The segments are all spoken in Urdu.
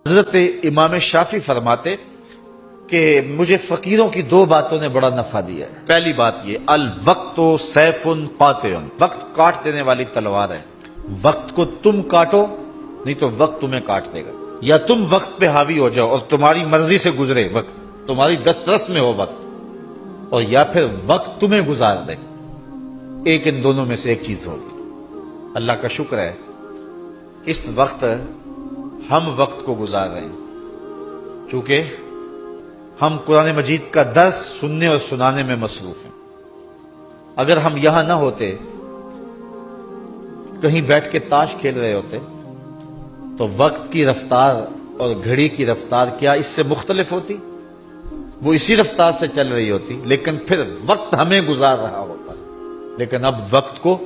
حضرت امام شافعی فرماتے کہ مجھے فقیروں کی دو باتوں نے بڑا نفع دیا ہے۔ پہلی بات یہ، الوقت سیف قاطع، وقت کاٹ دینے والی تلوار ہے۔ وقت کو تم کاٹو نہیں تو وقت تمہیں کاٹ دے گا، یا تم وقت پہ حاوی ہو جاؤ اور تمہاری مرضی سے گزرے وقت، تمہاری دسترس میں ہو وقت، اور یا پھر وقت تمہیں گزار دے۔ ایک ان دونوں میں سے ایک چیز ہوگی۔ اللہ کا شکر ہے اس وقت ہم وقت کو گزار رہے ہیں، چونکہ ہم قرآن مجید کا درس سننے اور سنانے میں مصروف ہیں۔ اگر ہم یہاں نہ ہوتے، کہیں بیٹھ کے تاش کھیل رہے ہوتے، تو وقت کی رفتار اور گھڑی کی رفتار کیا اس سے مختلف ہوتی؟ وہ اسی رفتار سے چل رہی ہوتی، لیکن پھر وقت ہمیں گزار رہا ہوتا۔ لیکن اب وقت کو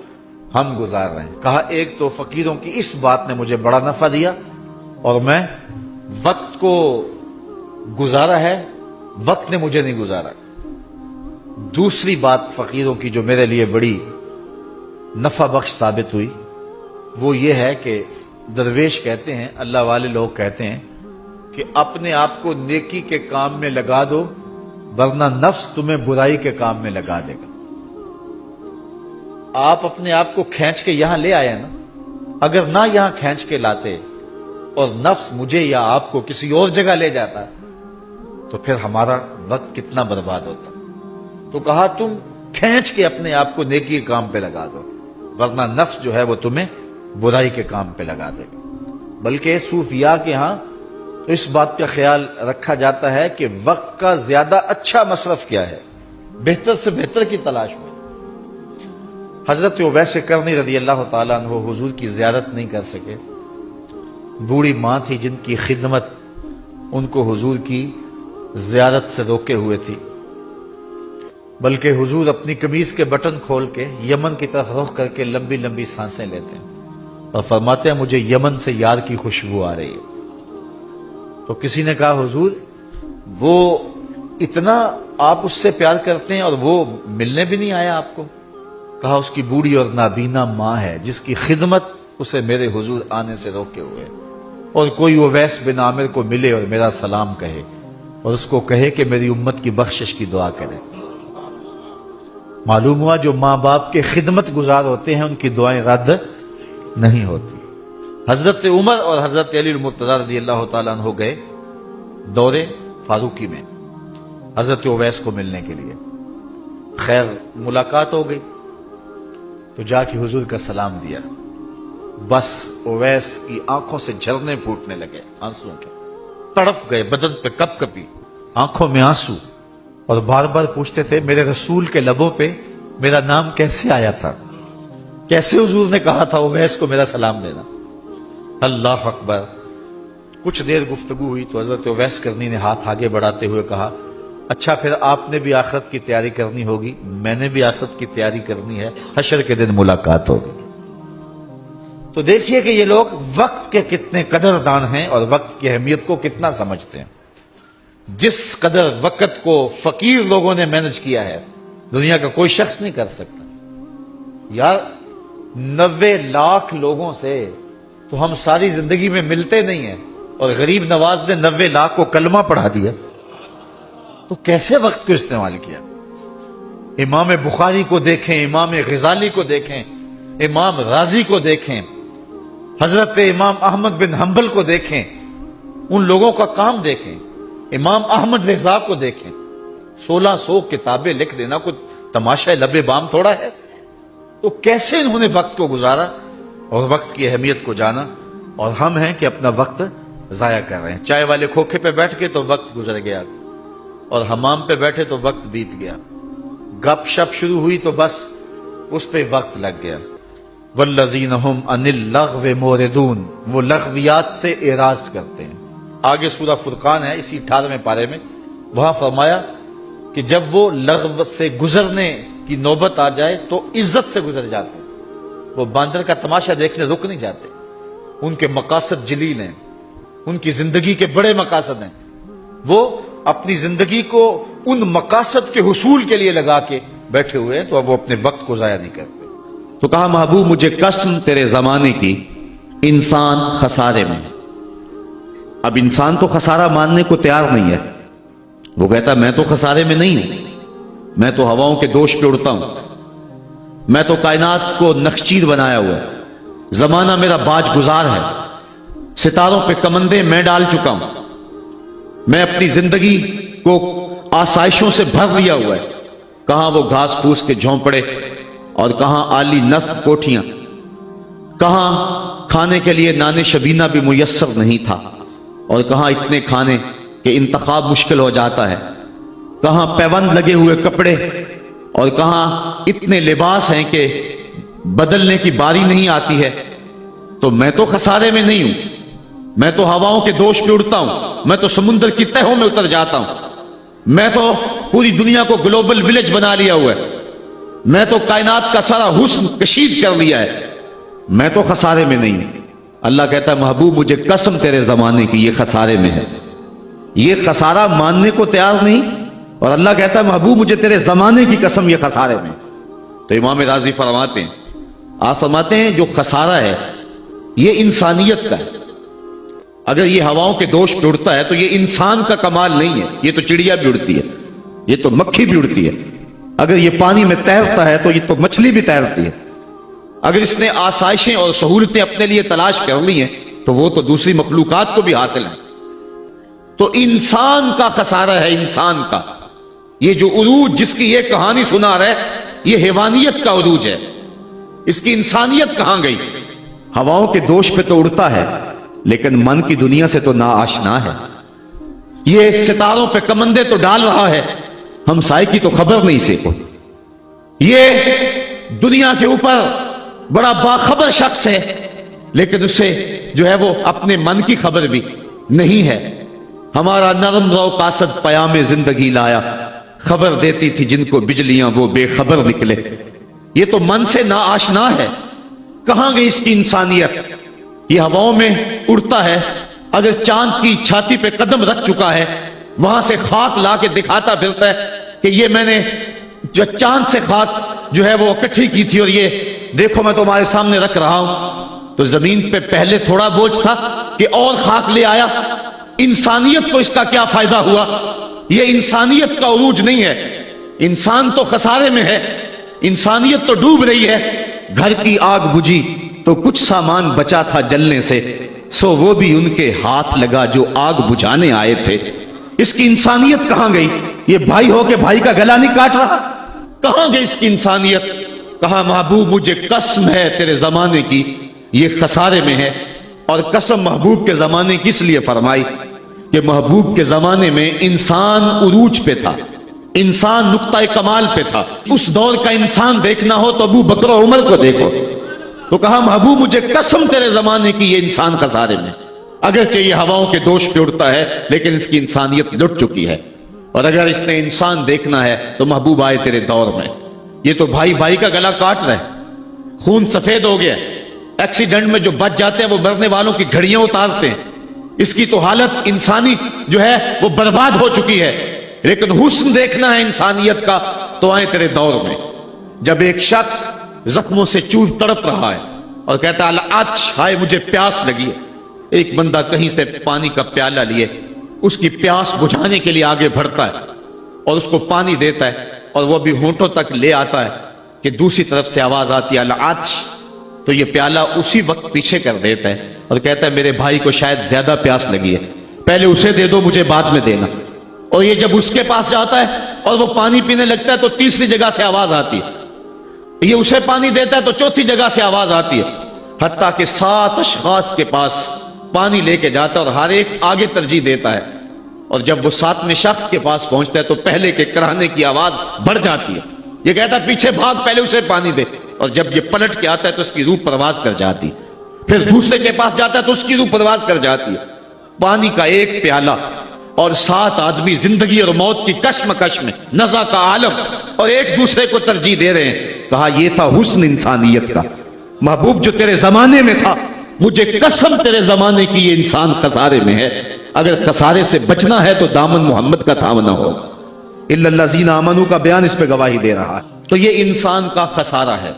ہم گزار رہے ہیں۔ کہا ایک تو فقیروں کی اس بات نے مجھے بڑا نفع دیا اور میں وقت کو گزارا ہے، وقت نے مجھے نہیں گزارا۔ دوسری بات فقیروں کی جو میرے لیے بڑی نفع بخش ثابت ہوئی، وہ یہ ہے کہ درویش کہتے ہیں، اللہ والے لوگ کہتے ہیں کہ اپنے آپ کو نیکی کے کام میں لگا دو ورنہ نفس تمہیں برائی کے کام میں لگا دے گا۔ آپ اپنے آپ کو کھینچ کے یہاں لے آئے نا، اگر نہ یہاں کھینچ کے لاتے اور نفس مجھے یا آپ کو کسی اور جگہ لے جاتا تو پھر ہمارا وقت کتنا برباد ہوتا۔ تو کہا تم کھینچ کے اپنے آپ کو نیکی کے کام پہ لگا دو ورنہ نفس جو ہے وہ تمہیں برائی کے کام پہ لگا دے گا۔ بلکہ صوفیاء کے ہاں تو اس بات کا خیال رکھا جاتا ہے کہ وقت کا زیادہ اچھا مصرف کیا ہے، بہتر سے بہتر کی تلاش میں۔ حضرت اویس کرنی رضی اللہ تعالیٰ عنہ حضور کی زیارت نہیں کر سکے۔ بوڑھی ماں تھی جن کی خدمت ان کو حضور کی زیارت سے روکے ہوئے تھی، بلکہ حضور اپنی قمیض کے بٹن کھول کے یمن کی طرف رخ کر کے لمبی لمبی سانسیں لیتے ہیں اور فرماتے ہیں مجھے یمن سے یار کی خوشبو آ رہی ہے۔ تو کسی نے کہا حضور وہ اتنا آپ اس سے پیار کرتے ہیں اور وہ ملنے بھی نہیں آیا آپ کو؟ کہا اس کی بوڑھی اور نابینا ماں ہے جس کی خدمت اسے میرے حضور آنے سے روکے ہوئے، اور کوئی اویس بن عامر کو ملے اور میرا سلام کہے اور اس کو کہے کہ میری امت کی بخشش کی دعا کرے۔ معلوم ہوا جو ماں باپ کے خدمت گزار ہوتے ہیں ان کی دعائیں رد نہیں ہوتی۔ حضرت عمر اور حضرت علی المرتضیٰ رضی اللہ تعالیٰ عنہ گئے دور فاروقی میں حضرت اویس کو ملنے کے لیے۔ خیر ملاقات ہو گئی تو جا کے حضور کا سلام دیا، بس اویس کی آنکھوں سے جھرنے پھوٹنے لگے آنسوں کے، تڑپ گئے، بدن پہ کپ کپی، آنکھوں میں آنسو، اور بار بار پوچھتے تھے میرے رسول کے لبوں پہ میرا نام کیسے آیا تھا، کیسے حضور نے کہا تھا اویس کو میرا سلام دینا۔ اللہ اکبر۔ کچھ دیر گفتگو ہوئی تو حضرت اویس کرنی نے ہاتھ آگے بڑھاتے ہوئے کہا اچھا پھر آپ نے بھی آخرت کی تیاری کرنی ہوگی، میں نے بھی آخرت کی تیاری کرنی ہے، حشر کے دن ملاقات ہوگی۔ تو دیکھیے کہ یہ لوگ وقت کے کتنے قدردان ہیں اور وقت کی اہمیت کو کتنا سمجھتے ہیں۔ جس قدر وقت کو فقیر لوگوں نے مینج کیا ہے دنیا کا کوئی شخص نہیں کر سکتا۔ یار 90 لاکھ لوگوں سے تو ہم ساری زندگی میں ملتے نہیں ہیں، اور غریب نواز نے 90 لاکھ کو کلمہ پڑھا دیا، تو کیسے وقت کو استعمال کیا؟ امام بخاری کو دیکھیں، امام غزالی کو دیکھیں، امام رازی کو دیکھیں، حضرت امام احمد بن حنبل کو دیکھیں، ان لوگوں کا کام دیکھیں، امام احمد رضا کو دیکھیں۔ 1600 کتابیں لکھ دینا کوئی تماشا لب بام تھوڑا ہے؟ تو کیسے انہوں نے وقت کو گزارا اور وقت کی اہمیت کو جانا، اور ہم ہیں کہ اپنا وقت ضائع کر رہے ہیں۔ چائے والے کھوکھے پہ بیٹھ کے تو وقت گزر گیا، اور حمام پہ بیٹھے تو وقت بیت گیا، گپ شپ شروع ہوئی تو بس اس پہ وقت لگ گیا۔ والذین ھم عن اللغو معرضون، وہ لغویات سے اعراض کرتے ہیں۔ آگے سورہ فرقان ہے اسی 18ویں پارے میں، وہاں فرمایا کہ جب وہ لغو سے گزرنے کی نوبت آ جائے تو عزت سے گزر جاتے ہیں۔ وہ باندر کا تماشا دیکھنے رک نہیں جاتے، ان کے مقاصد جلیل ہیں، ان کی زندگی کے بڑے مقاصد ہیں، وہ اپنی زندگی کو ان مقاصد کے حصول کے لیے لگا کے بیٹھے ہوئے ہیں، تو اب وہ اپنے وقت کو ضائع نہیں کرتے۔ تو کہا محبوب مجھے قسم تیرے زمانے کی، انسان خسارے میں۔ اب انسان تو خسارہ ماننے کو تیار نہیں ہے. وہ کہتا میں تو خسارے میں نہیں ہوں, میں تو ہواؤں کے دوش پہ اڑتا ہوں, میں تو کائنات کو نخچیر بنایا ہوا ہے, زمانہ میرا باج گزار ہے, ستاروں پہ کمندے میں ڈال چکا ہوں, میں اپنی زندگی کو آسائشوں سے بھر لیا ہوا ہے. کہاں وہ گھاس پھوس کے جھونپڑے اور کہاں عالی نصب کوٹھیاں, کہاں کھانے کے لیے نان شبینہ بھی میسر نہیں تھا, اور کہاں اتنے کھانے کہ انتخاب مشکل ہو جاتا ہے, کہاں پیوند لگے ہوئے کپڑے اور کہاں اتنے لباس ہیں کہ بدلنے کی باری نہیں آتی ہے. تو میں تو خسارے میں نہیں ہوں, میں تو ہواؤں کے دوش پہ اڑتا ہوں, میں تو سمندر کی تہوں میں اتر جاتا ہوں, میں تو پوری دنیا کو گلوبل ولیج بنا لیا ہوا ہے, میں تو کائنات کا سارا حسن کشید کر لیا ہے, میں تو خسارے میں نہیں ہوں. اللہ کہتا ہے محبوب مجھے قسم تیرے زمانے کی یہ خسارے میں ہے. یہ خسارہ ماننے کو تیار نہیں, اور اللہ کہتا ہے محبوب مجھے تیرے زمانے کی قسم یہ خسارے میں. تو امام راضی فرماتے ہیں, آپ فرماتے ہیں جو خسارہ ہے یہ انسانیت کا ہے. اگر یہ ہواؤں کے دوش پہ اڑتا ہے تو یہ انسان کا کمال نہیں ہے, یہ تو چڑیا بھی اڑتی ہے, یہ تو مکھی بھی اڑتی ہے. اگر یہ پانی میں تیرتا ہے تو یہ تو مچھلی بھی تیرتی ہے. اگر اس نے آسائشیں اور سہولتیں اپنے لیے تلاش کر لی ہیں تو وہ تو دوسری مخلوقات کو بھی حاصل ہیں. تو انسان کا خسارہ ہے, انسان کا. یہ جو عروج جس کی یہ کہانی سنا رہے یہ حیوانیت کا عروج ہے, اس کی انسانیت کہاں گئی؟ ہواؤں کے دوش پہ تو اڑتا ہے لیکن من کی دنیا سے تو ناآشنا ہے. یہ ستاروں پہ کمندے تو ڈال رہا ہے, ہمسائے کی تو خبر نہیں سے کو. یہ دنیا کے اوپر بڑا باخبر شخص ہے لیکن اسے جو ہے وہ اپنے من کی خبر بھی نہیں ہے. ہمارا نرم رو قاصد پیام زندگی لایا, خبر دیتی تھی جن کو بجلیاں وہ بے خبر نکلے. یہ تو من سے ناآشنا ہے. کہاں گئی اس کی انسانیت؟ یہ ہواؤں میں اڑتا ہے, اگر چاند کی چھاتی پہ قدم رکھ چکا ہے وہاں سے خاک لا کے دکھاتا پھرتا ہے کہ یہ میں نے جو چاند سے خاک جو ہے وہ اکٹھی کی تھی اور یہ دیکھو میں تمہارے سامنے رکھ رہا ہوں. تو زمین پہ پہلے تھوڑا بوجھ تھا کہ اور خاک لے آیا. انسانیت کو اس کا کیا فائدہ ہوا؟ یہ انسانیت کا عروج نہیں ہے. انسان تو خسارے میں ہے, انسانیت تو ڈوب رہی ہے. گھر کی آگ بجھی تو کچھ سامان بچا تھا جلنے سے, سو وہ بھی ان کے ہاتھ لگا جو آگ بجھانے آئے تھے. اس کی انسانیت کہاں گئی؟ یہ بھائی ہو کے بھائی کا گلا نہیں کاٹ رہا, کہاں گئی اس کی انسانیت؟ کہا محبوب مجھے قسم ہے تیرے زمانے کی یہ خسارے میں ہے. اور قسم محبوب کے زمانے کی اس لیے فرمائی کہ محبوب کے زمانے میں انسان عروج پہ تھا, انسان نقطۂ کمال پہ تھا. اس دور کا انسان دیکھنا ہو تو ابو بکر و عمر کو دیکھو. تو کہا محبوب مجھے قسم تیرے زمانے کی یہ انسان خسارے میں. اگرچہ یہ ہواؤں کے دوش پہ اڑتا ہے لیکن اس کی انسانیت لٹ چکی ہے. اور اگر اس نے انسان دیکھنا ہے تو محبوب آئے تیرے دور میں. یہ تو بھائی بھائی کا گلا کاٹ رہے, خون سفید ہو گیا. ایکسیڈنٹ میں جو بچ جاتے ہیں وہ مرنے والوں کی گھڑیاں اتارتے ہیں. اس کی تو حالت انسانی جو ہے وہ برباد ہو چکی ہے. لیکن حسن دیکھنا ہے انسانیت کا تو آئے تیرے دور میں. جب ایک شخص زخموں سے چور تڑپ رہا ہے اور کہتا ہے العطش, ہائے مجھے پیاس لگی ہے. ایک بندہ کہیں سے پانی کا پیالہ لیے اس کی پیاس بجھانے کے لیے آگے بڑھتا ہے اور اس کو پانی دیتا ہے, اور وہ بھی ہونٹوں تک لے آتا ہے کہ دوسری طرف سے آواز آتی ہے العطش. تو یہ پیالہ اسی وقت پیچھے کر دیتا ہے اور کہتا ہے میرے بھائی کو شاید زیادہ پیاس لگی ہے, پہلے اسے دے دو مجھے بعد میں دینا. اور یہ جب اس کے پاس جاتا ہے اور وہ پانی پینے لگتا ہے تو تیسری جگہ سے آواز آتی ہے. یہ اسے پانی دیتا ہے تو چوتھی جگہ سے آواز آتی ہے, حتیٰ کہ 7 اشخاص کے پاس پانی لے کے جاتا ہے اور ہر ایک آگے ترجیح دیتا ہے. اور جب وہ 7ویں شخص کے پاس پہنچتا ہے تو پہلے کے کرانے کی آواز بڑھ جاتی ہے. یہ کہتا ہے پیچھے بھاگ, پہلے اسے پانی دے. اور جب یہ پلٹ کے آتا ہے تو اس کی روح پرواز کر جاتی. پھر دوسرے کے پاس جاتا ہے تو اس کی روح پرواز کر جاتی ہے. پانی کا ایک پیالہ اور 7 آدمی زندگی اور موت کی کشمکش میں, نزع کا عالم, اور ایک دوسرے کو ترجیح دے رہے ہیں. کہا یہ تھا حسن انسانیت کا. محبوب جو تیرے زمانے میں تھا, مجھے قسم تیرے زمانے کی یہ انسان خسارے میں ہے. اگر خسارے سے بچنا ہے تو دامن محمد کا تھامنا ہوگا. الا الذین آمنوا کا بیان اس پہ گواہی دے رہا ہے. تو یہ انسان کا خسارہ ہے,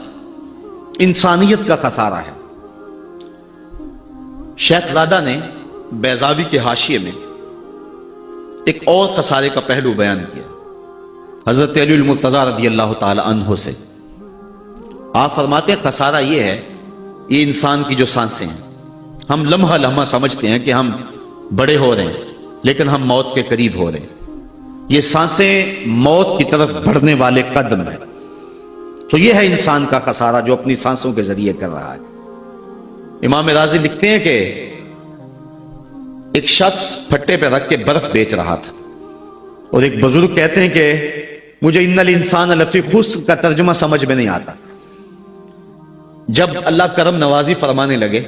انسانیت کا خسارہ ہے. شیخ زادہ نے بیضاوی کے حاشیے میں ایک اور خسارے کا پہلو بیان کیا حضرت علی المرتضیٰ رضی اللہ تعالی عنہ سے۔ آپ فرماتے ہیں خسارہ یہ ہے، یہ انسان کی جو سانسیں ہیں، ہم لمحہ لمحہ سمجھتے ہیں کہ ہم بڑے ہو رہے ہیں لیکن ہم موت کے قریب ہو رہے ہیں۔ یہ سانسیں موت کی طرف بڑھنے والے قدم ہیں۔ تو یہ ہے انسان کا خسارہ جو اپنی سانسوں کے ذریعے کر رہا ہے۔ امام راضی لکھتے ہیں کہ ایک شخص پھٹے پہ رکھ کے برف بیچ رہا تھا، اور ایک بزرگ کہتے ہیں کہ مجھے ان الانسان لفی خسر کا ترجمہ سمجھ میں نہیں آتا۔ جب اللہ کرم نوازی فرمانے لگے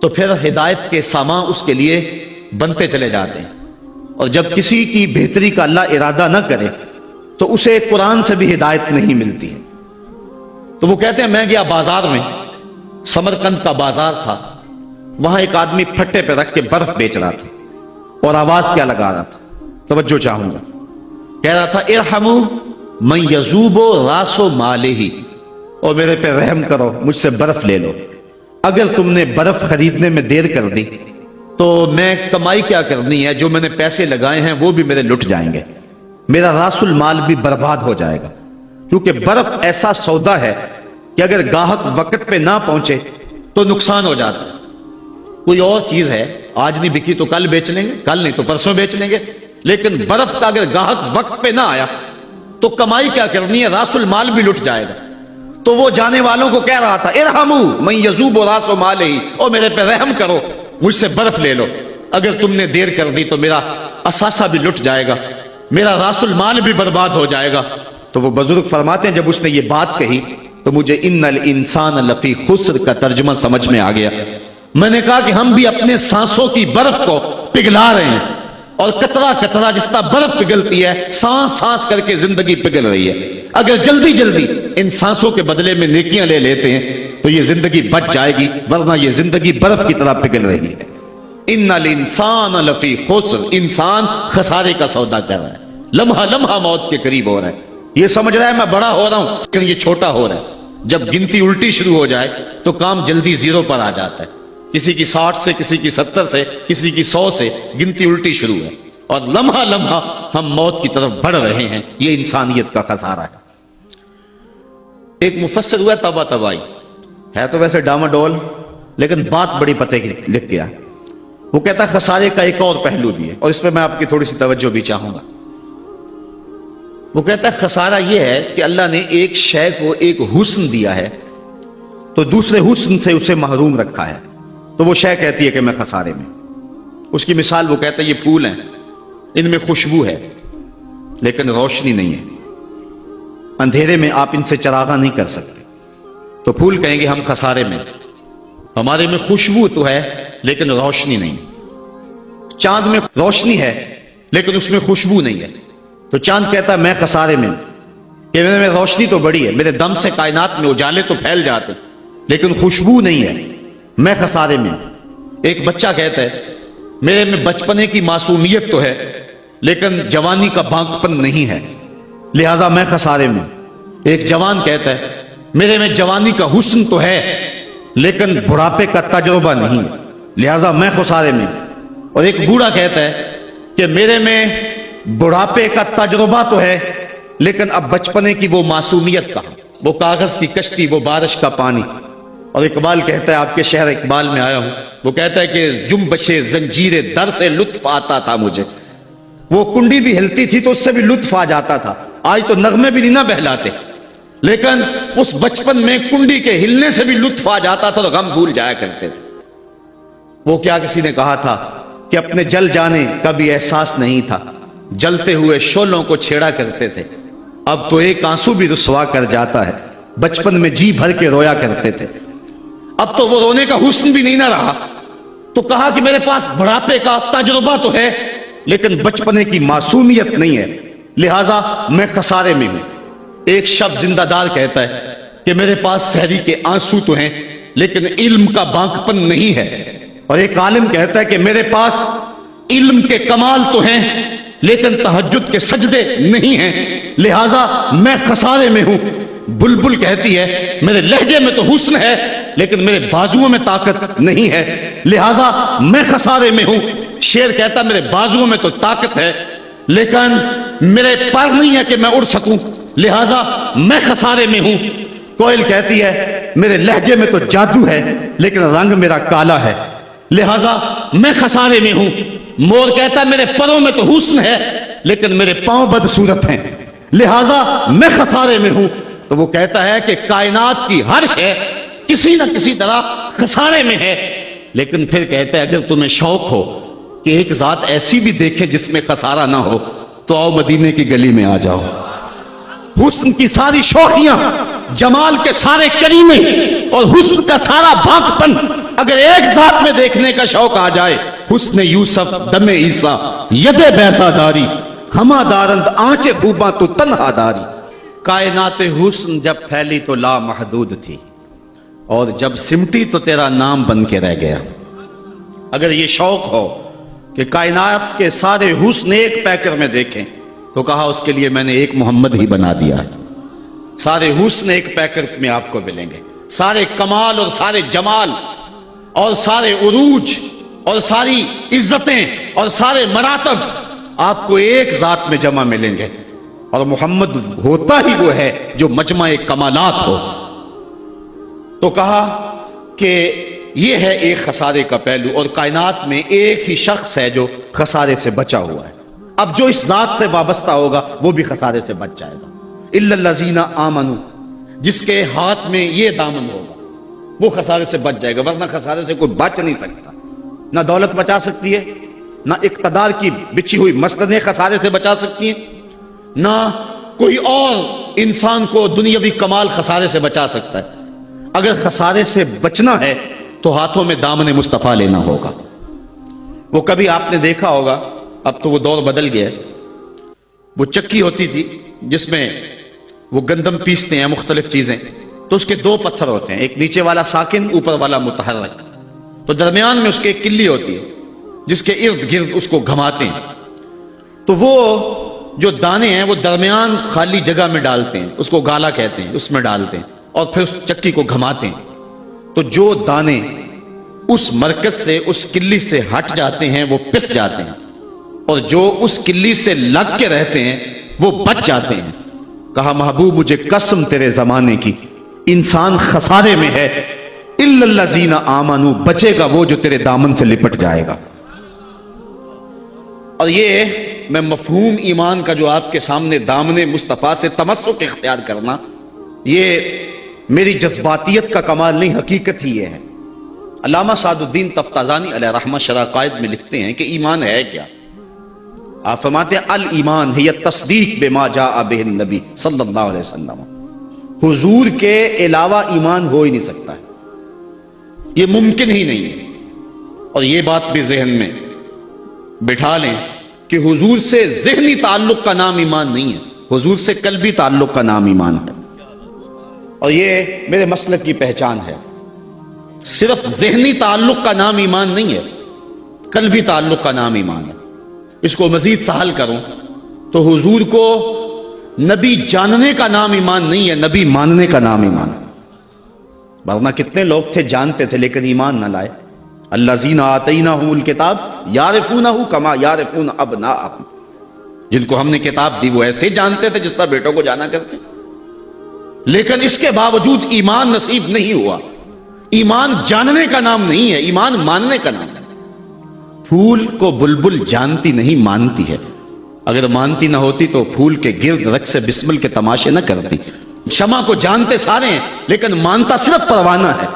تو پھر ہدایت کے سامان اس کے لیے بنتے چلے جاتے ہیں، اور جب کسی کی بہتری کا اللہ ارادہ نہ کرے تو اسے قرآن سے بھی ہدایت نہیں ملتی ہے۔ تو وہ کہتے ہیں میں گیا بازار میں، سمرقند کا بازار تھا، وہاں ایک آدمی پھٹے پہ رکھ کے برف بیچ رہا تھا، اور آواز کیا لگا رہا تھا، توجہ چاہوں گا، کہہ رہا تھا ارحموا من یذوب راس مالہ، اور میرے پہ رحم کرو، مجھ سے برف لے لو، اگر تم نے برف خریدنے میں دیر کر دی تو میں کمائی کیا کرنی ہے، جو میں نے پیسے لگائے ہیں وہ بھی میرے لٹ جائیں گے، میرا راس المال بھی برباد ہو جائے گا، کیونکہ برف ایسا سودا ہے کہ اگر گاہک وقت پہ نہ پہنچے تو نقصان ہو جاتا ہے۔ کوئی اور چیز ہے آج نہیں بکی تو کل بیچ لیں گے، کل نہیں تو پرسوں بیچ لیں گے، لیکن برف کا اگر گاہک وقت پہ نہ آیا تو کمائی کیا کرنی ہے، راس المال بھی لٹ جائے گا۔ تو وہ جانے والوں کو کہہ رہا تھا ارحموا من یذوب راس مالہ، اور میرے پہ رحم کرو، مجھ سے برف لے لو، اگر تم نے دیر کر دی تو میرا اثاثہ بھی لٹ جائے گا، میرا راس المال بھی برباد ہو جائے گا۔ تو وہ بزرگ فرماتے ہیں جب اس نے یہ بات کہی تو مجھے ان الانسان لفی خسر کا ترجمہ سمجھ میں آ گیا۔ میں نے کہا کہ ہم بھی اپنے سانسوں کی برف کو پگھلا رہے ہیں، اور قطرہ قطرہ جس طرح برف پگھلتی ہے، سانس سانس کر کے زندگی پگھل رہی ہے۔ اگر جلدی جلدی ان سانسوں کے بدلے میں نیکیاں لے لیتے ہیں تو یہ زندگی بچ جائے گی، ورنہ یہ زندگی برف کی طرح پگھل رہی ہے۔ ان الانسان لفی خسر، انسان خسارے کا سودا کر رہا ہے، لمحہ لمحہ موت کے قریب ہو رہا ہے، یہ سمجھ رہا ہے میں بڑا ہو رہا ہوں لیکن یہ چھوٹا ہو رہا ہے۔ جب گنتی الٹی شروع ہو جائے تو کام جلدی زیرو پر آ جاتا ہے، کسی کی 60 سے، کسی کی 70 سے، کسی کی 100 سے گنتی الٹی شروع ہے، اور لمحہ لمحہ ہم موت کی طرف بڑھ رہے ہیں۔ یہ انسانیت کا خسارہ ہے۔ ایک مفسر ہوا تبا تبائی ہے، تو ویسے ڈاماڈول لیکن بات بڑی پتے کی لکھ گیا۔ وہ کہتا ہے خسارے کا ایک اور پہلو بھی ہے، اور اس پہ میں آپ کی تھوڑی سی توجہ بھی چاہوں گا۔ وہ کہتا ہے خسارہ یہ ہے کہ اللہ نے ایک شے کو ایک حسن دیا ہے تو دوسرے حسن سے اسے محروم رکھا ہے، تو وہ شے کہتی ہے کہ میں خسارے میں۔ اس کی مثال وہ کہتا ہے یہ پھول ہیں، ان میں خوشبو ہے لیکن روشنی نہیں ہے، اندھیرے میں آپ ان سے چراغاں نہیں کر سکتے، تو پھول کہیں گے ہم خسارے میں، ہمارے میں خوشبو تو ہے لیکن روشنی نہیں۔ چاند میں روشنی ہے لیکن اس میں خوشبو نہیں ہے، تو چاند کہتا ہے میں خسارے میں، کہ میرے میں روشنی تو بڑی ہے، میرے دم سے کائنات میں اجالے تو پھیل جاتے لیکن خوشبو نہیں ہے، میں خسارے میں۔ ایک بچہ کہتا ہے میرے میں بچپنے کی معصومیت تو ہے لیکن جوانی کا بانکپن نہیں ہے، لہذا میں خسارے میں۔ ایک جوان کہتا ہے میرے میں جوانی کا حسن تو ہے لیکن بڑھاپے کا تجربہ نہیں، لہذا میں خسارے میں۔ اور ایک بوڑھا کہتا ہے کہ میرے میں بڑھاپے کا تجربہ تو ہے لیکن اب بچپنے کی وہ معصومیت کہاں، وہ کاغذ کی کشتی، وہ بارش کا پانی۔ اور اقبال کہتا ہے، آپ کے شہر اقبال میں آیا ہوں، وہ کہتا ہے کہ جنبش زنجیر در سے لطف آتا تھا مجھے، وہ کنڈی بھی ہلتی تھی تو اس سے بھی لطف آ جاتا تھا، آج تو نغمے بھی نہیں نہ بہلاتے، لیکن اس بچپن میں کنڈی کے ہلنے سے بھی لطف آ جاتا تھا تو غم بھول جایا کرتے تھے۔ وہ کیا کسی نے کہا تھا کہ اپنے جل جانے کا بھی احساس نہیں تھا، جلتے ہوئے شعلوں کو چھیڑا کرتے تھے، اب تو ایک آنسو بھی رسوا کر جاتا ہے، بچپن میں جی بھر کے رویا کرتے تھے، اب تو وہ رونے کا حسن بھی نہیں نہ رہا۔ تو کہا کہ میرے پاس بڑھاپے کا تجربہ تو ہے لیکن بچپنے کی معصومیت نہیں ہے، لہذا میں خسارے میں ہوں۔ ایک شب زندہ دار کہتا ہے کہ میرے پاس سحری کے آنسو تو ہیں لیکن علم کا بانکپن نہیں ہے، اور ایک عالم کہتا ہے کہ میرے پاس علم کے کمال تو ہیں لیکن تہجد کے سجدے نہیں ہیں، لہذا میں خسارے میں ہوں۔ بلبل کہتی ہے میرے لہجے میں تو حسن ہے لیکن میرے بازوؤں میں طاقت نہیں ہے، لہذا میں خسارے میں ہوں۔ شیر کہتا میرے بازوؤں میں تو طاقت ہے لیکن میرے پر نہیں ہے کہ میں اڑ سکوں، لہذا میں خسارے میں ہوں۔ کوئل کہتی ہے میرے لہجے میں تو جادو ہے لیکن رنگ میرا کالا ہے، لہذا میں خسارے میں ہوں۔ مور کہتا ہے میرے پروں میں تو حسن ہے لیکن میرے پاؤں بدصورت ہیں، لہذا میں خسارے میں ہوں۔ تو وہ کہتا ہے کہ کائنات کی ہر شے کسی نہ کسی طرح خسارے میں ہے، لیکن پھر کہتا ہے اگر تمہیں شوق ہو کہ ایک ذات ایسی بھی دیکھے جس میں خسارہ نہ ہو تو آؤ مدینے کی گلی میں آ جاؤ۔ حسن کی ساری شوخیاں، جمال کے سارے کریمے اور حسن کا سارا بھاگپن اگر ایک ذات میں دیکھنے کا شوق آ جائے، حسن یوسف دم عیسیٰ ید بیضا داری، ہما دارند آنچے خوباں تو تنہا داری۔ کائنات حسن جب پھیلی تو لا محدود تھی اور جب سمٹی تو تیرا نام بن کے رہ گیا۔ اگر یہ شوق ہو کہ کائنات کے سارے حسن ایک پیکر میں دیکھیں تو کہا اس کے لیے میں نے ایک محمد ہی بنا دیا ہے۔ سارے حسن ایک پیکر میں آپ کو ملیں گے، سارے کمال اور سارے جمال اور سارے عروج اور ساری عزتیں اور سارے مراتب آپ کو ایک ذات میں جمع ملیں گے، اور محمد ہوتا ہی وہ ہے جو مجمع کمالات ہو۔ تو کہا کہ یہ ہے ایک خسارے کا پہلو، اور کائنات میں ایک ہی شخص ہے جو خسارے سے بچا ہوا ہے۔ اب جو اس ذات سے وابستہ ہوگا وہ بھی خسارے سے بچ جائے گا۔ الا الذین آمنوا، جس کے ہاتھ میں یہ دامن ہوگا وہ خسارے سے بچ جائے گا، ورنہ خسارے سے کوئی بچ نہیں سکتا۔ نہ دولت بچا سکتی ہے، نہ اقتدار کی بچھی ہوئی مسندیں خسارے سے بچا سکتی ہیں، نہ کوئی اور انسان کو دنیاوی کمال خسارے سے بچا سکتا ہے۔ اگر خسارے سے بچنا ہے تو ہاتھوں میں دامن مصطفیٰ لینا ہوگا۔ وہ کبھی آپ نے دیکھا ہوگا، اب تو وہ دور بدل گیا ہے، وہ چکی ہوتی تھی جس میں وہ گندم پیستے ہیں مختلف چیزیں، تو اس کے دو پتھر ہوتے ہیں، ایک نیچے والا ساکن، اوپر والا متحرک، تو درمیان میں اس کے ایک کلی ہوتی ہے جس کے ارد گرد اس کو گھماتے ہیں، تو وہ جو دانے ہیں وہ درمیان خالی جگہ میں ڈالتے ہیں، اس کو گالا کہتے ہیں، اس میں ڈالتے ہیں اور پھر اس چکی کو گھماتے ہیں، تو جو دانے اس مرکز سے اس کلی سے ہٹ جاتے ہیں وہ پس جاتے ہیں، اور جو اس کلی سے لگ کے رہتے ہیں وہ بچ جاتے ہیں۔ کہا محبوب مجھے قسم تیرے زمانے کی، انسان خسارے میں ہے، الا الذین آمنوا، بچے گا وہ جو تیرے دامن سے لپٹ جائے گا۔ اور یہ میں مفہوم ایمان کا جو آپ کے سامنے دامن مصطفیٰ سے تمسک اختیار کرنا، یہ میری جذباتیت کا کمال نہیں، حقیقت ہی یہ ہے۔ علامہ سعد الدین تفتازانی علیہ رحمہ شرح قائد میں لکھتے ہیں کہ ایمان ہے کیا؟ آپ فرماتے ہیں الایمان ہی تصدیق بما جاء بہ النبی صلی اللہ علیہ وسلم، حضور کے علاوہ ایمان ہو ہی نہیں سکتا ہے، یہ ممکن ہی نہیں ہے۔ اور یہ بات بھی ذہن میں بٹھا لیں کہ حضور سے ذہنی تعلق کا نام ایمان نہیں ہے، حضور سے قلبی تعلق کا نام ایمان ہے، اور یہ میرے مسلک کی پہچان ہے۔ صرف ذہنی تعلق کا نام ایمان نہیں ہے، قلبی تعلق کا نام ایمان ہے۔ اس کو مزید سہل کروں تو حضور کو نبی جاننے کا نام ایمان نہیں ہے، نبی ماننے کا نام ایمان ہے۔ ورنہ کتنے لوگ تھے جانتے تھے لیکن ایمان نہ لائے۔ الذین آتیناہم الکتاب یعرفونہ کما یعرفون ابناءہم، جن کو ہم نے کتاب دی وہ ایسے جانتے تھے جس طرح بیٹوں کو جانا کرتے، لیکن اس کے باوجود ایمان نصیب نہیں ہوا۔ ایمان جاننے کا نام نہیں ہے، ایمان ماننے کا نام ہے۔ پھول کو بلبل جانتی نہیں مانتی ہے، اگر مانتی نہ ہوتی تو پھول کے گرد رقص بسمل کے تماشے نہ کرتی۔ شمع کو جانتے سارے ہیں لیکن مانتا صرف پروانہ ہے۔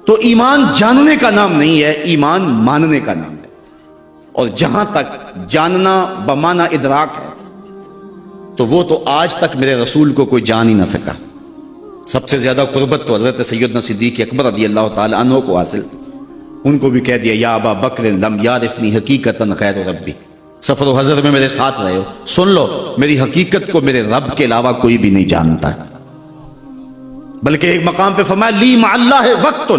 تو ایمان جاننے کا نام نہیں ہے، ایمان ماننے کا نام ہے۔ اور جہاں تک جاننا بمعنی ادراک ہے تو وہ تو آج تک میرے رسول کو کوئی جان ہی نہ سکا۔ سب سے زیادہ قربت تو حضرت سیدنا صدیق اکبر رضی اللہ تعالی عنہ کو حاصل تھی، ان کو بھی کہہ دیا یا ابا بکر لم یعرفنی حقیقتاً غیر ربی، سفر و حضر میں میرے ساتھ رہے ہو، سن لو میری حقیقت کو میرے رب کے علاوہ کوئی بھی نہیں جانتا ہے۔ بلکہ ایک مقام پہ فرمایا لی مع اللہ وقت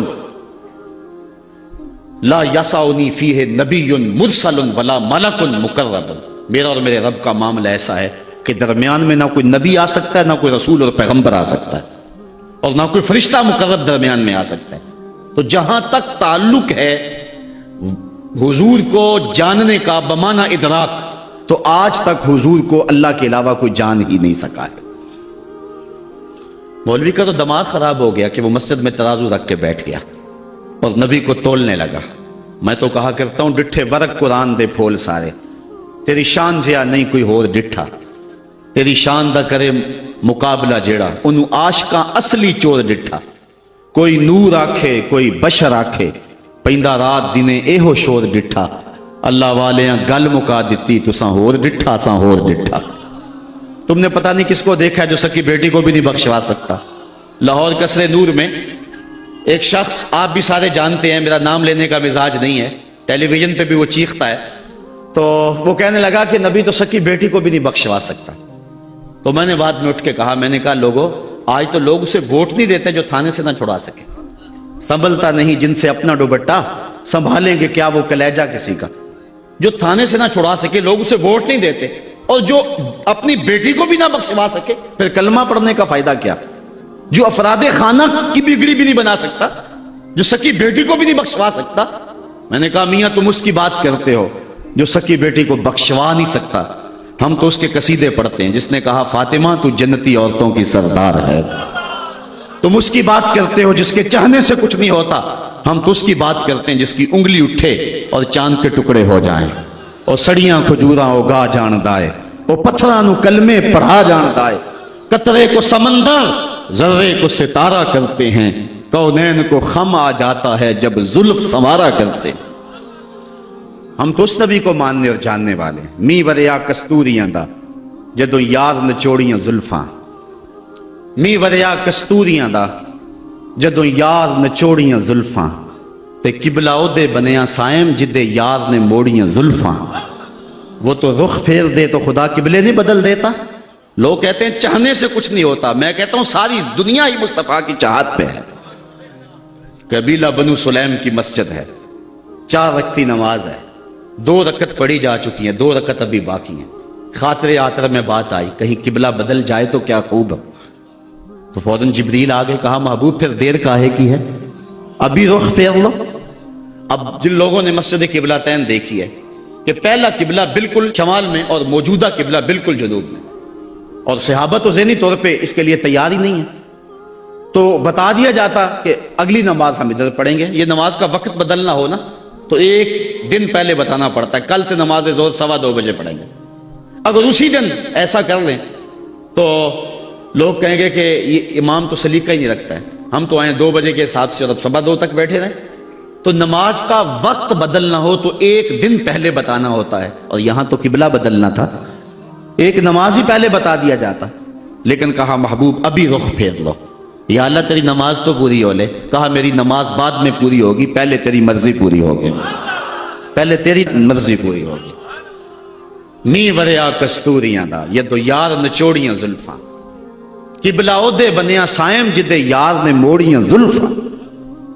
لا یسعنی فیہ نبی مرسل ولا ملک مقرب، میرا اور میرے رب کا معاملہ ایسا ہے کہ درمیان میں نہ کوئی نبی آ سکتا ہے، نہ کوئی رسول اور پیغمبر آ سکتا ہے، اور نہ کوئی فرشتہ مقرب درمیان میں آ سکتا ہے۔ تو جہاں تک تعلق ہے حضور کو جاننے کا بمعنی ادراک، تو آج تک حضور کو اللہ کے علاوہ کوئی جان ہی نہیں سکا ہے۔ مولوی کا تو دماغ خراب ہو گیا کہ وہ مسجد میں ترازو رکھ کے بیٹھ گیا اور نبی کو تولنے لگا۔ میں تو کہا کرتا ہوں ڈٹھے ورق قرآن دے پھول سارے، تیری شان جیا نہیں کوئی ہور ڈٹھا، تیری شان دا کرے مقابلہ جیڑا انہوں عاشقاں اصلی چور ڈٹھا۔ کوئی نور آکھے کوئی بشر آکھے، پیندہ رات دینے اے ہو شور ڈٹھا، اللہ والیاں گل مکا دیتی تساں ہور ڈٹھا ساں ہور ڈٹھا۔ تم نے پتہ نہیں کس کو دیکھا ہے جو سکی بیٹی کو بھی نہیں بخشوا سکتا۔ لاہور قصر نور میں ایک شخص، آپ بھی سارے جانتے ہیں، میرا نام لینے کا مزاج نہیں ہے، ٹیلی ویژن پہ بھی وہ چیختا ہے، تو وہ کہنے لگا کہ نبی تو سکی بیٹی کو بھی نہیں بخشوا سکتا۔ تو میں نے بعد میں اٹھ کے کہا، میں نے کہا لوگوں آج تو لوگ اسے ووٹ نہیں دیتے جو تھانے سے نہ چھڑا سکے، سنبھلتا نہیں جن سے اپنا دوپٹہ، سنبھالیں گے کیا وہ کلیجہ کسی کا۔ جو تھانے سے نہ چھڑا سکے لوگ اسے ووٹ نہیں دیتے، اور جو اپنی بیٹی کو بھی نہ بخشوا سکے پھر کلمہ پڑھنے کا فائدہ کیا؟ جو افراد خانہ کی بگڑی بھی نہیں بنا سکتا، جو سکی بیٹی کو بھی نہیں بخشوا سکتا۔ میں نے کہا میاں تم اس کی بات کرتے ہو جو سکی بیٹی کو بخشوا نہیں سکتا، ہم تو اس کے قصیدے پڑھتے ہیں جس نے کہا فاطمہ تو جنتی عورتوں کی سردار ہے۔ تم اس کی بات کرتے ہو جس کے چاہنے سے کچھ نہیں ہوتا، ہم تو اس کی بات کرتے ہیں جس کی انگلی اٹھے اور چاند کے ٹکڑے ہو جائیں، اور سڑیاں کھجوراں اگا جان دائے، اور پتھراں نو کلمے پڑھا جان دائے، قطرے کو سمندر ذرے کو ستارہ کرتے ہیں، کونین کو خم آ جاتا ہے جب زلف سنوارا کرتے ہیں۔ ہم تو اس نبی کو ماننے اور جاننے والے ہیں۔ می وریا کستوریاں دا جدوں یار نچوڑیاں زلفاں، می وریا کستوریاں دا جدوں یار نچوڑیاں زلفاں، تے قبلہ اودے بنیا سائم جدے یار نے موڑیاں زلفاں۔ وہ تو رخ پھیر دے تو خدا قبلے نہیں بدل دیتا۔ لوگ کہتے ہیں چاہنے سے کچھ نہیں ہوتا، میں کہتا ہوں ساری دنیا ہی مصطفیٰ کی چاہت پہ ہے۔ قبیلہ بنو سلیم کی مسجد ہے، 4 رکعتی نماز ہے، 2 رکعت پڑھی جا چکی ہیں، 2 رکعت ابھی باقی ہیں۔ خاطر آتر میں بات آئی کہیں قبلہ بدل جائے تو کیا خوب ہے، تو فوراً جبریل آگے کہا محبوب پھر دیر کاہے کی ہے، ابھی رخ پھیر لو۔ اب جن لوگوں نے مسجد قبلہ تین دیکھی ہے کہ پہلا قبلہ بالکل شمال میں اور موجودہ قبلہ بالکل جنوب میں، اور صحابہ تو ذہنی طور پہ اس کے لیے تیار ہی نہیں ہے، تو بتا دیا جاتا کہ اگلی نماز ہم ادھر پڑھیں گے۔ یہ نماز کا وقت بدلنا ہو نا تو 1 دن پہلے بتانا پڑتا ہے، کل سے نماز ظہر 2:15 بجے پڑھیں گے۔ اگر اسی دن ایسا کر لیں تو لوگ کہیں گے کہ یہ امام تو سلیقہ ہی نہیں رکھتا ہے، ہم تو آئیں 2 بجے کے حساب سے اور اب 2:15 تک بیٹھے رہیں۔ تو نماز کا وقت بدلنا ہو تو 1 دن پہلے بتانا ہوتا ہے، اور یہاں تو قبلہ بدلنا تھا، ایک نماز ہی پہلے بتا دیا جاتا، لیکن کہا محبوب ابھی رخ پھیر لو۔ یا اللہ تیری نماز تو پوری ہو لے، کہا میری نماز بعد میں پوری ہوگی، پہلے تیری مرضی پوری ہوگی، پہلے تیری مرضی پوری ہوگی۔ می وریا کستوریاں دا یدو یار نچوڑیاں زلفاں، قبلہ اودے بنیا سائم جدے یار نے موڑیاں زلفاں۔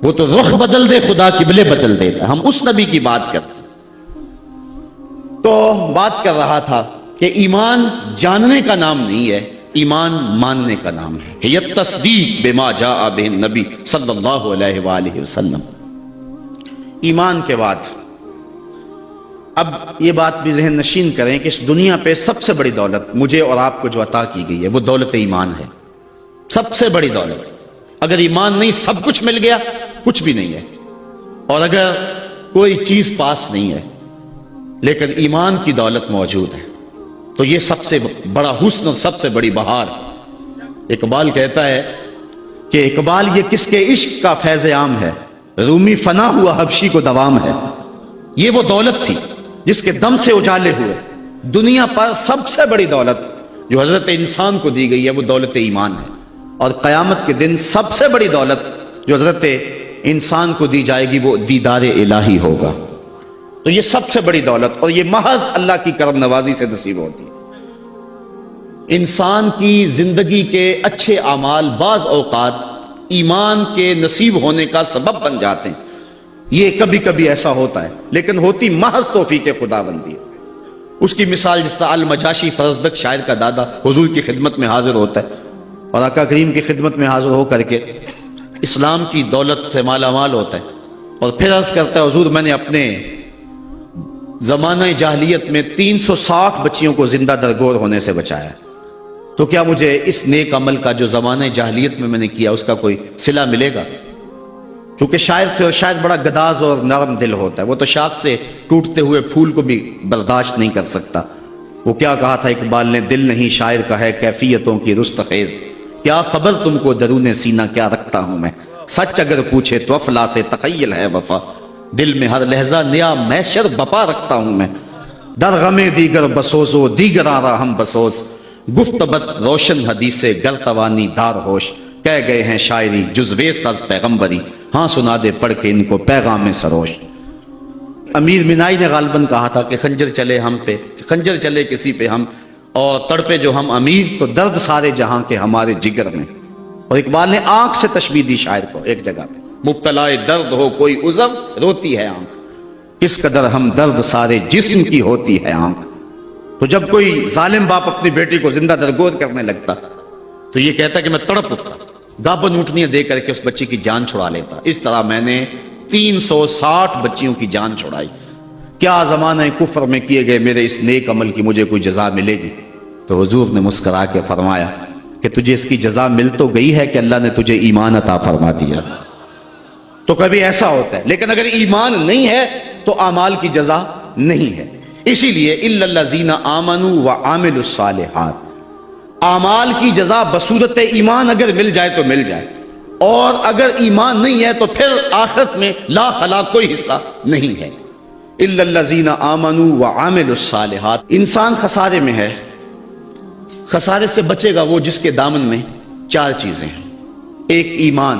وہ تو رخ بدل دے خدا قبلے بدل دیتا، ہم اس نبی کی بات کرتے۔ تو بات کر رہا تھا کہ ایمان جاننے کا نام نہیں ہے، ایمان ماننے کا نام ہے۔ یہ تصدیق بما جاء بہ النبی صلی اللہ علیہ وآلہ وسلم۔ ایمان کے بعد اب یہ بات بھی ذہن نشین کریں کہ اس دنیا پہ سب سے بڑی دولت مجھے اور آپ کو جو عطا کی گئی ہے وہ دولت ایمان ہے، سب سے بڑی دولت۔ اگر ایمان نہیں سب کچھ مل گیا کچھ بھی نہیں ہے، اور اگر کوئی چیز پاس نہیں ہے لیکن ایمان کی دولت موجود ہے تو یہ سب سے بڑا حسن اور سب سے بڑی بہار۔ اقبال کہتا ہے کہ اقبال یہ کس کے عشق کا فیض عام ہے، رومی فنا ہوا حبشی کو دوام ہے۔ یہ وہ دولت تھی جس کے دم سے اجالے ہوئے دنیا پر سب سے بڑی دولت جو حضرت انسان کو دی گئی ہے وہ دولت ایمان ہے، اور قیامت کے دن سب سے بڑی دولت جو حضرت انسان کو دی جائے گی وہ دیدار الہی ہوگا۔ تو یہ سب سے بڑی دولت، اور یہ محض اللہ کی کرم نوازی سے نصیب ہوتی ہے۔ انسان کی زندگی کے اچھے اعمال بعض اوقات ایمان کے نصیب ہونے کا سبب بن جاتے ہیں، یہ کبھی کبھی ایسا ہوتا ہے، لیکن ہوتی محض توفیق خداوندی ہے۔ اس کی مثال جس طرح المجاشی فرزدق شاعر کا دادا حضور کی خدمت میں حاضر ہوتا ہے اور آقا کریم کی خدمت میں حاضر ہو کر کے اسلام کی دولت سے مالا مال ہوتا ہے اور پھر عرض کرتا ہے حضور میں نے اپنے زمانہ جاہلیت میں 360 بچیوں کو زندہ درگور ہونے سے بچایا، تو کیا مجھے اس نیک عمل کا جو زمانہ جاہلیت میں نے کیا اس کا کوئی صلہ ملے گا؟ کیونکہ شاعر تھے اور شاید بڑا گداز اور نرم دل ہوتا ہے، وہ تو شاخ سے ٹوٹتے ہوئے پھول کو بھی برداشت نہیں کر سکتا۔ وہ کیا کہا تھا اقبال نے، دل نہیں شاعر کا ہے کیفیتوں کی رست خیز، کیا خبر تم کو درون سینہ کیا رکھتا ہوں میں، سچ اگر پوچھے تو افلا سے تخیل ہے وفا، دل میں ہر لہجہ نیا محشر بپا رکھتا ہوں میں، در غم دیگر بسوزو دیگر آرا ہم بسوز، گفت بت روشن حدیث گر توانی دار ہوش، کہہ گئے ہیں شاعری جزویست از پیغمبری، ہاں سنا دے پڑھ کے ان کو پیغام سروش۔ امیر منائی نے غالباً کہا تھا کہ خنجر چلے ہم پہ، خنجر چلے کسی پہ ہم، اور تڑپے جو ہم امیر تو درد سارے جہاں کے ہمارے جگر میں۔ اور اقبال نے آنکھ سے تشبیہ دی شاعر کو ایک جگہ پہ، مبتلا درد ہو کوئی عذر روتی ہے آنکھ، کس قدر ہم درد سارے جسم کی ہوتی ہے آنکھ۔ تو جب کوئی ظالم باپ اپنی بیٹی کو زندہ درگور کرنے لگتا تو یہ کہتا کہ میں تڑپ اٹھتا، گابن اونٹنیاں دے کر کے اس بچی کی جان چھڑا لیتا، اس طرح میں نے 360 بچیوں کی جان چھڑائی، کیا زمانہ کفر میں کیے گئے میرے اس نیک عمل کی مجھے کوئی جزا ملے گی؟ تو حضور نے مسکرا کے فرمایا کہ تجھے اس کی جزا مل تو گئی ہے کہ اللہ نے تجھے ایمان عطا فرما دیا۔ تو کبھی ایسا ہوتا ہے، لیکن اگر ایمان نہیں ہے تو اعمال کی جزا نہیں ہے۔ اسی لیے الا الذین آمنوا وعملوا الصالحات، اعمال کی جزا بصورت ایمان اگر مل جائے تو مل جائے، اور اگر ایمان نہیں ہے تو پھر آخرت میں لا خلا کوئی حصہ نہیں ہے۔ الا الذین آمنوا وعملوا الصالحات، انسان خسارے میں ہے۔ خسارے سے بچے گا وہ جس کے دامن میں 4 چیزیں ہیں، ایک ایمان،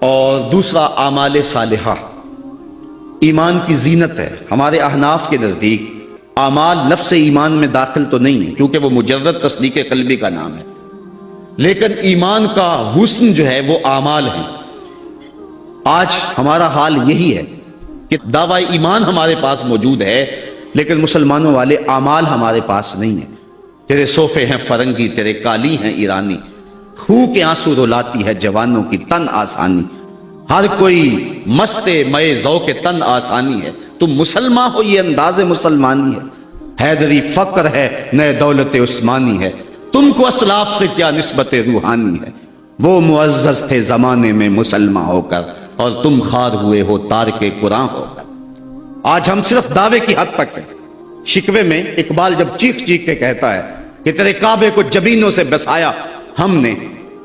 اور دوسرا اعمال صالحہ۔ ایمان کی زینت ہے، ہمارے احناف کے نزدیک اعمال لفظ ایمان میں داخل تو نہیں ہے کیونکہ وہ مجرد تصدیق قلبی کا نام ہے، لیکن ایمان کا حسن جو ہے وہ اعمال ہیں۔ آج ہمارا حال یہی ہے کہ دعوی ایمان ہمارے پاس موجود ہے لیکن مسلمانوں والے اعمال ہمارے پاس نہیں ہیں۔ تیرے صوفے ہیں فرنگی، تیرے کالی ہیں ایرانی، خوں کے آنسو رلاتی ہے جوانوں کی تن آسانی، ہر کوئی مست مئے ذوق تن آسانی ہے، تم مسلمان ہو یہ انداز مسلمانی ہے، حیدری فقر ہے نئے دولت عثمانی ہے، تم کو اسلاف سے کیا نسبت روحانی ہے، وہ معزز تھے زمانے میں مسلمان ہو کر اور تم خار ہوئے ہو تارک قرآن ہو کر۔ آج ہم صرف دعوے کی حد تک ہیں۔ شکوے میں اقبال جب چیخ چیخ کے کہتا ہے کہ تیرے کعبے کو جبینوں سے بسایا ہم نے،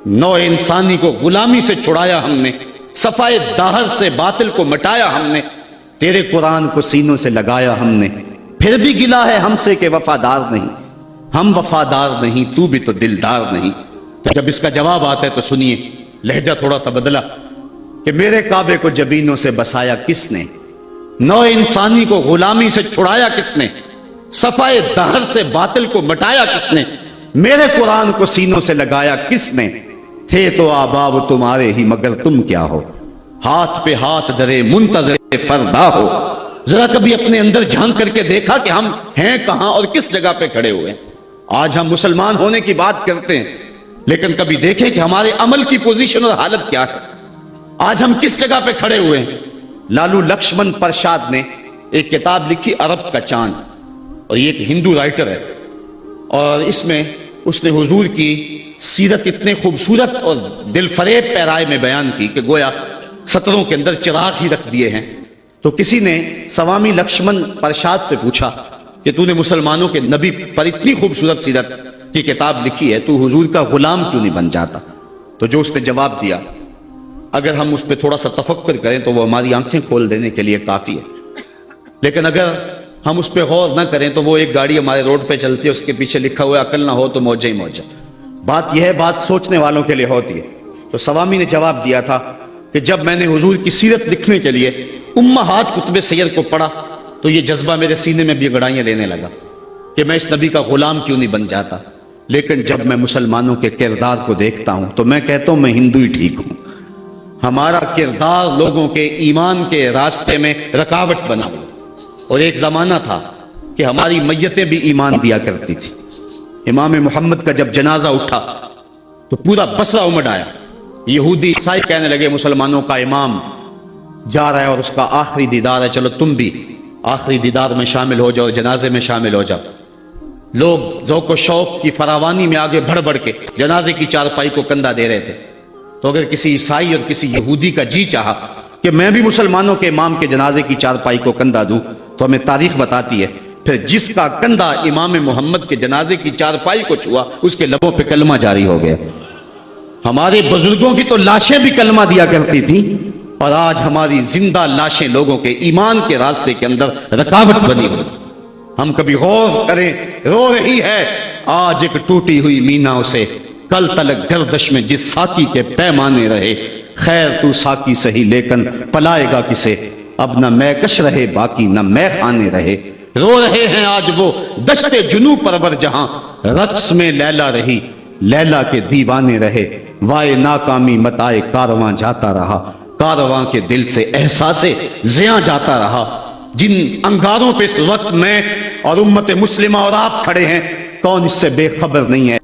نو انسانی کو غلامی سے چھڑایا ہم نے، صفائے داہر سے باطل کو مٹایا ہم نے، تیرے قرآن کو سینوں سے لگایا ہم نے، پھر بھی گلا ہے ہم سے کہ وفادار نہیں، ہم وفادار نہیں تو بھی تو دلدار نہیں۔ تو جب اس کا جواب آتا ہے تو سنیے، لہجہ تھوڑا سا بدلا کہ میرے کعبے کو جبینوں سے بسایا کس نے، نو انسانی کو غلامی سے چھڑایا کس نے، صفائے دہر سے باطل کو مٹایا کس نے، میرے قرآن کو سینوں سے لگایا کس نے، تھے تو آباب تمہارے ہی مگر تم کیا ہو، ہاتھ پہ ہاتھ درے منتظر فردا ہو۔ ذرا کبھی اپنے اندر جھانک کر کے دیکھا کہ ہم ہیں کہاں اور کس جگہ پہ کھڑے ہوئے ہیں۔ آج ہم مسلمان ہونے کی بات کرتے ہیں لیکن کبھی دیکھیں کہ ہمارے عمل کی پوزیشن اور حالت کیا ہے، آج ہم کس جگہ پہ کھڑے ہوئے ہیں۔ لالو لکشمن پرشاد نے ایک کتاب لکھی عرب کا چاند، اور یہ ایک ہندو رائٹر ہے، اور اس میں اس نے حضور کی سیرت اتنے خوبصورت اور دل فریب پیرائے میں بیان کی کہ گویا سطروں کے اندر چراغ ہی رکھ دیے ہیں۔ تو کسی نے سوامی لکشمن پرشاد سے پوچھا کہ تو نے مسلمانوں کے نبی پر اتنی خوبصورت سیرت کی کتاب لکھی ہے، تو حضور کا غلام کیوں نہیں بن جاتا؟ تو جو اس نے جواب دیا، اگر ہم اس پہ تھوڑا سا تفکر کریں تو وہ ہماری آنکھیں کھول دینے کے لیے کافی ہے، لیکن اگر ہم اس پہ غور نہ کریں تو وہ ایک گاڑی ہمارے روڈ پہ چلتی ہے، اس کے پیچھے لکھا ہوا ہے عقل نہ ہو تو موجہ ہی موجہ۔ بات یہ ہے، بات سوچنے والوں کے لیے ہوتی ہے۔ تو سوامی نے جواب دیا تھا کہ جب میں نے حضور کی سیرت لکھنے کے لیے امہات کتب سیر کو پڑھا تو یہ جذبہ میرے سینے میں بھی گڑائیاں لینے لگا کہ میں اس نبی کا غلام کیوں نہیں بن جاتا۔ لیکن جب میں مسلمانوں کے کردار کو دیکھتا ہوں تو میں کہتا ہوں میں ہندو ہی ٹھیک ہوں۔ ہمارا کردار لوگوں کے ایمان کے راستے میں رکاوٹ بنا ہوا، اور ایک زمانہ تھا کہ ہماری میتیں بھی ایمان دیا کرتی تھی. امام محمد کا جب جنازہ اٹھا تو پورا بصرہ امڑ آیا. یہودی عیسائی کہنے لگے مسلمانوں کا امام جا رہا ہے اور اس کا آخری دیدار ہے، چلو تم بھی آخری دیدار میں شامل ہو جاؤ، جنازے میں شامل ہو جاؤ. لوگ ذوق و شوق کی فراوانی میں آگے بڑھ بڑھ کے جنازے کی چارپائی کو کندھا دے رہے تھے. تو اگر کسی عیسائی اور کسی یہودی کا جی چاہا کہ میں بھی مسلمانوں کے امام کے جنازے کی چارپائی کو کندھا دوں، تو ہمیں تاریخ بتاتی ہے پھر جس کا کندھا امام محمد کے جنازے کی چارپائی کو چھوا اس کے لبوں پہ کلمہ جاری ہو گیا. ہمارے بزرگوں کی تو لاشیں بھی کلمہ دیا کرتی تھی، اور آج ہماری زندہ لاشیں لوگوں کے ایمان کے راستے کے اندر رکاوٹ بنی ہوئی. ہم کبھی غور کریں، رو رہی ہے آج ایک ٹوٹی ہوئی مینا اسے، کل تلک گردش میں جس ساکی کے پیمانے رہے. خیر تو ساکی سہی لیکن پلائے گا کسے، اب نہ میں کش رہے باقی نہ میں خانے رہے. رو رہے ہیں آج وہ دشت جنو پرور جہاں رقص میں لیلا رہی، لیلا کے دیوانے رہے. وائے ناکامی متائے کارواں جاتا رہا، کارواں کے دل سے احساس زیاں جاتا رہا. جن انگاروں پہ اس وقت میں اور امت مسلمہ اور آپ کھڑے ہیں، کون اس سے بے خبر نہیں ہے؟